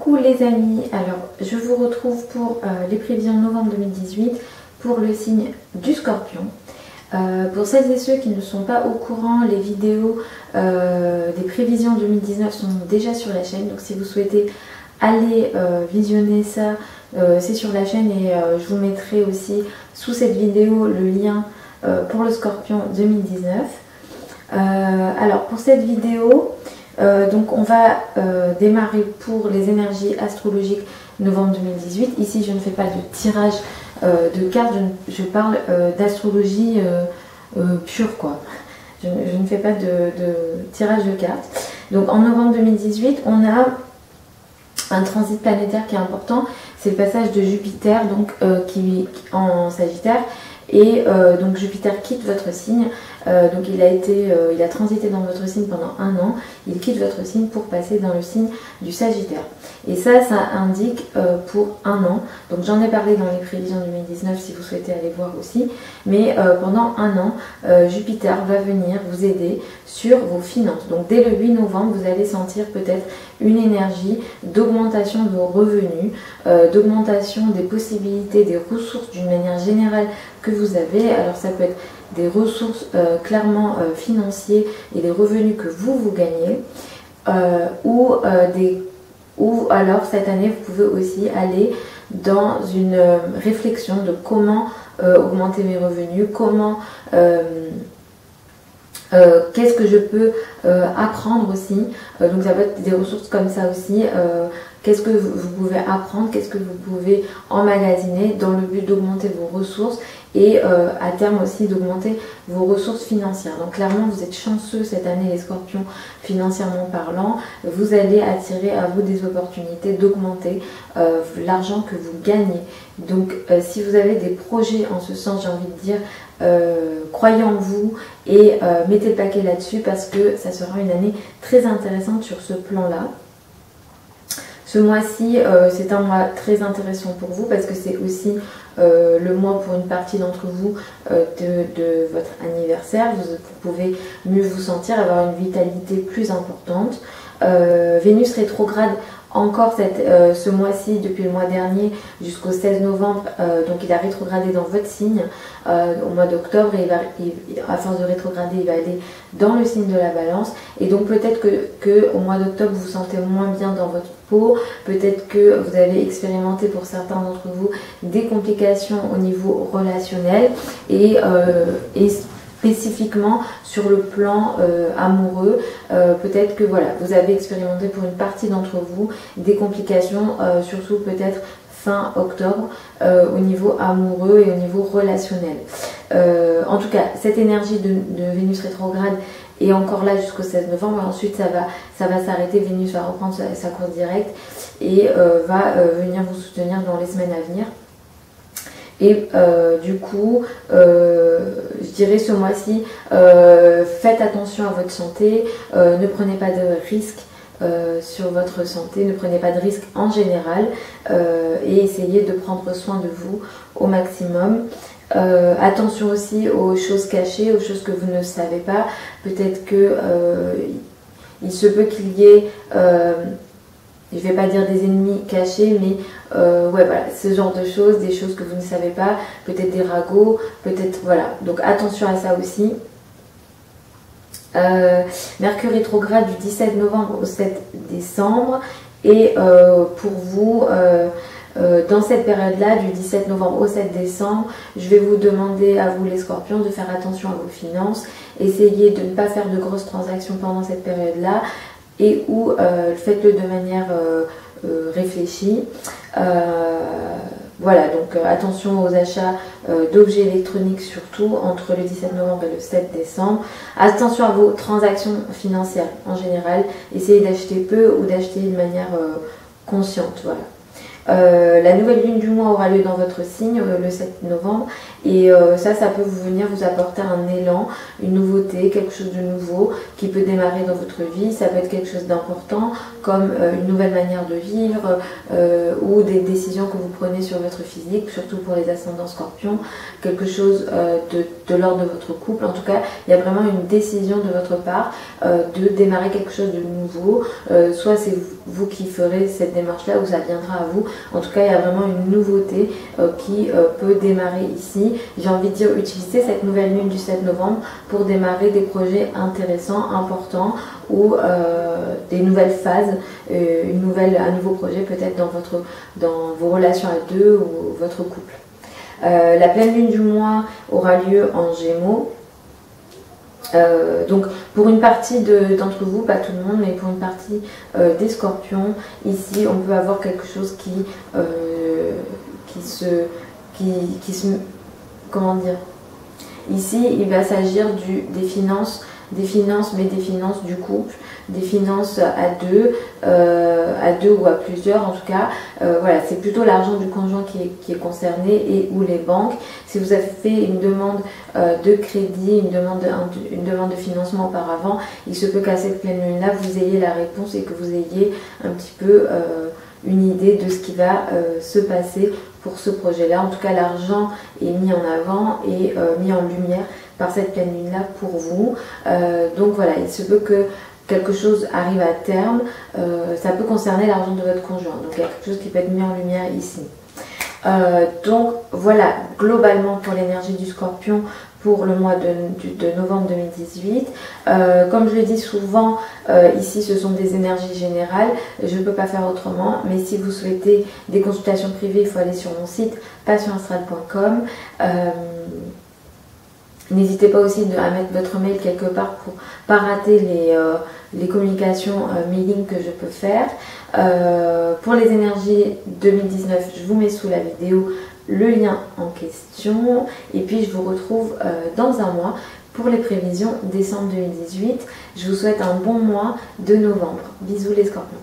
Coucou les amis, alors je vous retrouve pour les prévisions novembre 2018 pour le signe du Scorpion. Pour celles et ceux qui ne sont pas au courant, les vidéos des prévisions 2019 sont déjà sur la chaîne, donc si vous souhaitez aller visionner ça, c'est sur la chaîne et je vous mettrai aussi sous cette vidéo le lien pour le Scorpion 2019. Alors pour cette vidéo, donc on va démarrer pour les énergies astrologiques novembre 2018. Ici je ne fais pas de tirage de cartes, je parle d'astrologie pure quoi. Je ne fais pas de tirage de cartes. Donc en novembre 2018 on a un transit planétaire qui est important, c'est le passage de Jupiter donc, qui en Sagittaire. Et donc Jupiter quitte votre signe, donc il a transité dans votre signe pendant un an, il quitte votre signe pour passer dans le signe du Sagittaire. Et ça indique pour un an, donc j'en ai parlé dans les prévisions 2019 si vous souhaitez aller voir aussi, mais pendant un an, Jupiter va venir vous aider sur vos finances. Donc dès le 8 novembre, vous allez sentir peut-être une énergie d'augmentation de vos revenus, d'augmentation des possibilités, des ressources d'une manière générale que vous avez. Alors ça peut être des ressources clairement financières et des revenus que vous gagnez, ou alors cette année vous pouvez aussi aller dans une réflexion de comment augmenter mes revenus, comment qu'est-ce que je peux apprendre aussi, donc ça peut être des ressources comme ça aussi, qu'est-ce que vous pouvez apprendre, qu'est-ce que vous pouvez emmagasiner dans le but d'augmenter vos ressources et à terme aussi d'augmenter vos ressources financières. Donc clairement vous êtes chanceux cette année les Scorpions financièrement parlant, vous allez attirer à vous des opportunités d'augmenter l'argent que vous gagnez. Donc si vous avez des projets en ce sens, j'ai envie de dire, croyez en vous et mettez le paquet là-dessus parce que ça sera une année très intéressante sur ce plan-là. Ce mois-ci, c'est un mois très intéressant pour vous parce que c'est aussi le mois pour une partie d'entre vous de votre anniversaire. Vous pouvez mieux vous sentir, avoir une vitalité plus importante. Vénus rétrograde encore ce mois-ci depuis le mois dernier jusqu'au 16 novembre, donc il a rétrogradé dans votre signe au mois d'octobre et à force de rétrograder il va aller dans le signe de la balance et donc peut-être que au mois d'octobre vous vous sentez moins bien dans votre peau, peut-être que vous avez expérimenté pour certains d'entre vous des complications au niveau relationnel et spécifiquement sur le plan amoureux, peut-être que voilà, vous avez expérimenté pour une partie d'entre vous des complications, surtout peut-être fin octobre, au niveau amoureux et au niveau relationnel. En tout cas, cette énergie de Vénus rétrograde est encore là jusqu'au 16 novembre, et ensuite ça va s'arrêter, Vénus va reprendre sa course directe et va venir vous soutenir dans les semaines à venir. Et du coup, je dirais ce mois-ci, faites attention à votre santé, ne prenez pas de risques sur votre santé, ne prenez pas de risques en général et essayez de prendre soin de vous au maximum. Attention aussi aux choses cachées, aux choses que vous ne savez pas. Peut-être que il se peut qu'il y ait... je ne vais pas dire des ennemis cachés, mais ouais, voilà, ce genre de choses, des choses que vous ne savez pas, peut-être des ragots, peut-être, voilà. Donc attention à ça aussi. Mercure rétrograde du 17 novembre au 7 décembre. Et pour vous, dans cette période-là, du 17 novembre au 7 décembre, je vais vous demander à vous les Scorpions de faire attention à vos finances. Essayez de ne pas faire de grosses transactions pendant cette période-là. Et où faites-le de manière réfléchie. Voilà, donc attention aux achats d'objets électroniques surtout entre le 17 novembre et le 7 décembre. Attention à vos transactions financières en général. Essayez d'acheter peu ou d'acheter de manière consciente. Voilà. La nouvelle lune du mois aura lieu dans votre signe le 7 novembre et ça peut venir vous apporter un élan, une nouveauté, quelque chose de nouveau qui peut démarrer dans votre vie. Ça peut être quelque chose d'important comme une nouvelle manière de vivre ou des décisions que vous prenez sur votre physique, surtout pour les ascendants scorpions, quelque chose de l'ordre de votre couple. En tout cas, il y a vraiment une décision de votre part de démarrer quelque chose de nouveau. Soit c'est vous qui ferez cette démarche-là ou ça viendra à vous. En tout cas, il y a vraiment une nouveauté qui peut démarrer ici. J'ai envie de dire, utilisez cette nouvelle lune du 7 novembre pour démarrer des projets intéressants, importants ou des nouvelles phases, un nouveau projet peut-être dans vos relations à deux ou votre couple. La pleine lune du mois aura lieu en Gémeaux. Donc pour une partie d'entre vous, pas tout le monde, mais pour une partie des scorpions, ici on peut avoir quelque chose qui se comment dire, ici il va s'agir des finances, mais des finances du couple, des finances à deux ou à plusieurs en tout cas. Voilà, c'est plutôt l'argent du conjoint qui est concerné et ou les banques. Si vous avez fait une demande de crédit, une demande de financement auparavant, il se peut qu'à cette pleine lune là vous ayez la réponse et que vous ayez un petit peu une idée de ce qui va se passer pour ce projet-là. En tout cas, l'argent est mis en avant et mis en lumière par cette pleine lune-là pour vous. Donc voilà, il se peut que quelque chose arrive à terme. Ça peut concerner l'argent de votre conjoint. Donc il y a quelque chose qui peut être mis en lumière ici. Donc voilà, globalement pour l'énergie du Scorpion pour le mois de novembre 2018. Comme je le dis souvent, ici ce sont des énergies générales, je ne peux pas faire autrement, mais si vous souhaitez des consultations privées, il faut aller sur mon site passionastral.com. N'hésitez pas aussi à mettre votre mail quelque part pour ne pas rater les communications mailing que je peux faire. Pour les énergies 2019, je vous mets sous la vidéo le lien en question. Et puis je vous retrouve dans un mois pour les prévisions décembre 2018. Je vous souhaite un bon mois de novembre. Bisous les scorpions.